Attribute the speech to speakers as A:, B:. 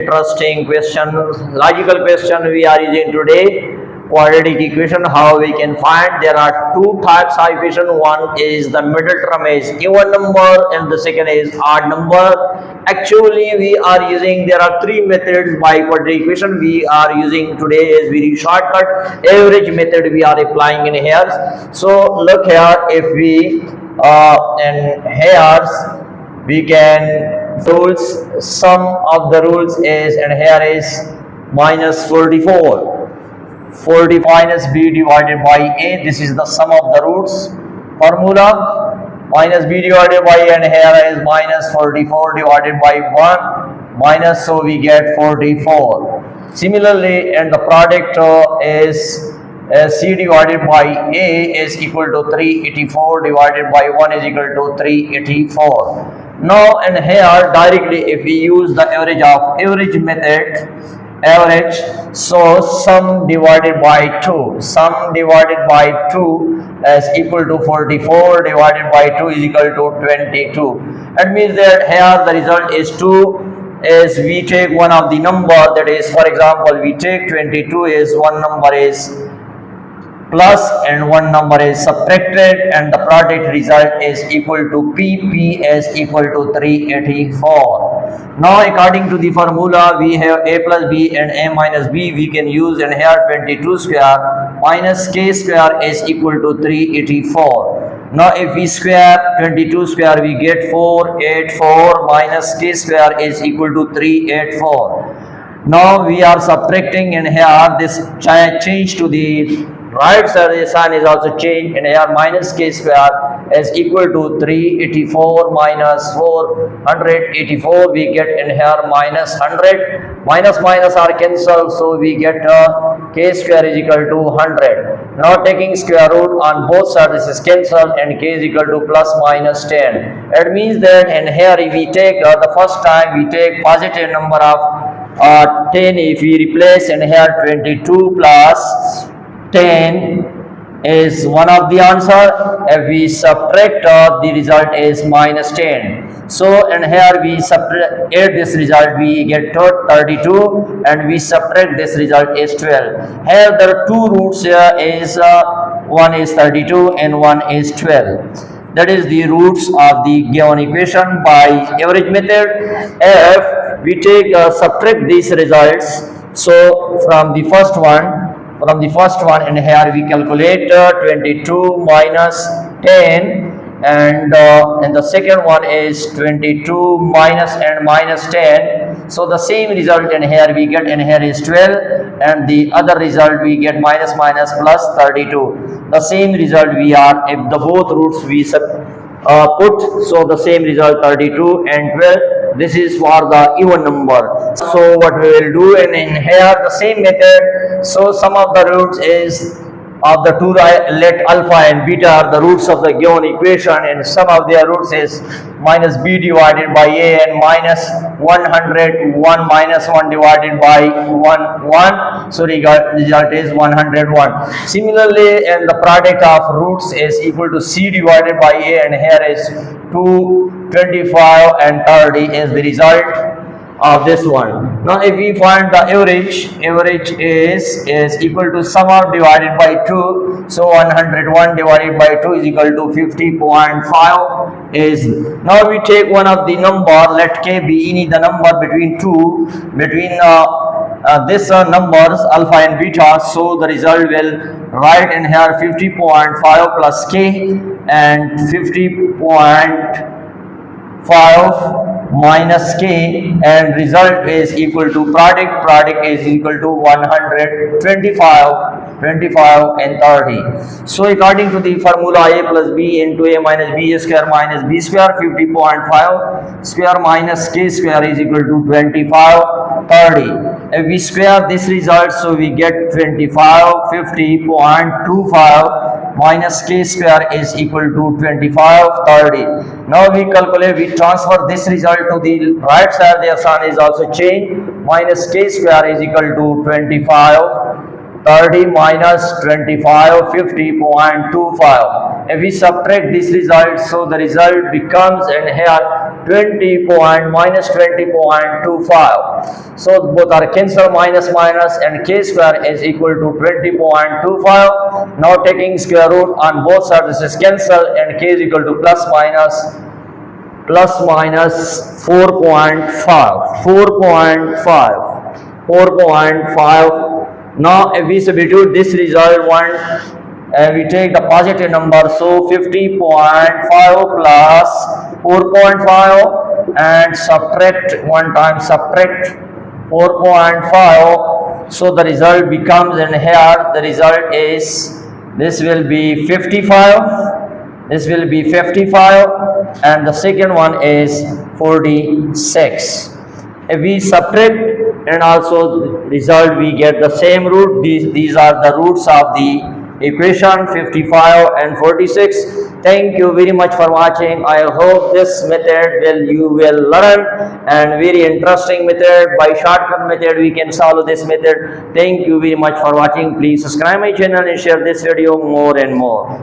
A: Interesting question, logical question we are using today. Quadratic equation, how we can find. There are two types of equation. One is the middle term is even number and the second is odd number. Actually we are using, there are three methods by quadratic equation we are using today is very shortcut. Average method we are applying in here. So look here, if we in here we can rules, sum of the rules is, and here is minus 44, 40 minus b divided by a. This is the sum of the roots formula, minus b divided by a, and here is minus 44 divided by 1 minus, so we get 44. Similarly, and the product is c divided by a is equal to 384 divided by 1 is equal to 384. Now and here directly if we use the average method, average, so sum divided by 2, sum divided by 2 is equal to 44 divided by 2 is equal to 22. That means that here the result is 2 is we take one of the number, that is, for example, we take 22 is one number is plus and one number is subtracted, and the product result is equal to p is equal to 384. Now according to the formula we have a plus b and a minus b, we can use, and here 22 square minus k square is equal to 384. Now if we square 22 square we get 484 minus k square is equal to 384. Now we are subtracting, and here this change to the right side, the sign is also changed, and here minus k square is equal to 384 minus 484 we get, in here minus 100, minus are cancelled, so we get k square is equal to 100. Now taking square root on both sides, this is cancelled, and k is equal to plus minus 10. It means that, and here if we take the first time we take positive number of 10, if we replace, and here 22 plus 10 is one of the answer. If we subtract, the result is minus 10. So and here we subtract this result, we get 32, and we subtract this result is 12. Here there are two roots, here is one is 32 and one is 12. That is the roots of the given equation by average method. If we take subtract these results, so from the first one, and here we calculate 22 minus 10, and the second one is 22 minus and minus 10, so the same result, and here we get, and here is 12, and the other result we get minus plus 32. The same result we are, if the both roots we put, so the same result 32 and 12. This is for the even number. So what we will do, and in here the same method, so sum of the roots is of the two, let alpha and beta are the roots of the given equation, and sum of their roots is minus b divided by a, and minus 100 1 minus 1 divided by 1, so result is 101. Similarly, and the product of roots is equal to c divided by a, and here is 2, 25 and 30 is the result of this one. Now if we find the average is equal to sum of divided by 2, so 101 divided by 2 is equal to 50.5 is. Now we take one of the number, let k be any the number between this numbers alpha and beta, so the result will write in here 50.5 plus k and 50.5 minus k, and result is equal to product is equal to 125 and 30. So according to the formula, a plus b into a minus b square minus b square, 50.5 square minus k square is equal to 25 30. If we square this result, so we get 25 50.25 minus k square is equal to 25 30. Now we calculate, we transfer this result to the right side, their sign is also changed, minus k square is equal to 25 30 minus 25, 50.25. If we subtract this result, so the result becomes in here 20 point minus 20.25. So both are cancel, minus minus, and k square is equal to 20.25. Now taking square root on both sides, this is cancel, and k is equal to plus minus 4.5. 4.5. Now if we substitute this result one, we take the positive number, so 50.5 plus 4.5, and subtract one time, subtract 4.5. So the result becomes in here, the result is, this will be 55, this will be 55, and the second one is 46. If we subtract and also result, we get the same root. These are the roots of the equation 55 and 46. Thank you very much for watching. I hope this method you will learn, and very interesting method. By shortcut method we can solve this method. Thank you very much for watching. Please subscribe my channel and share this video more and more.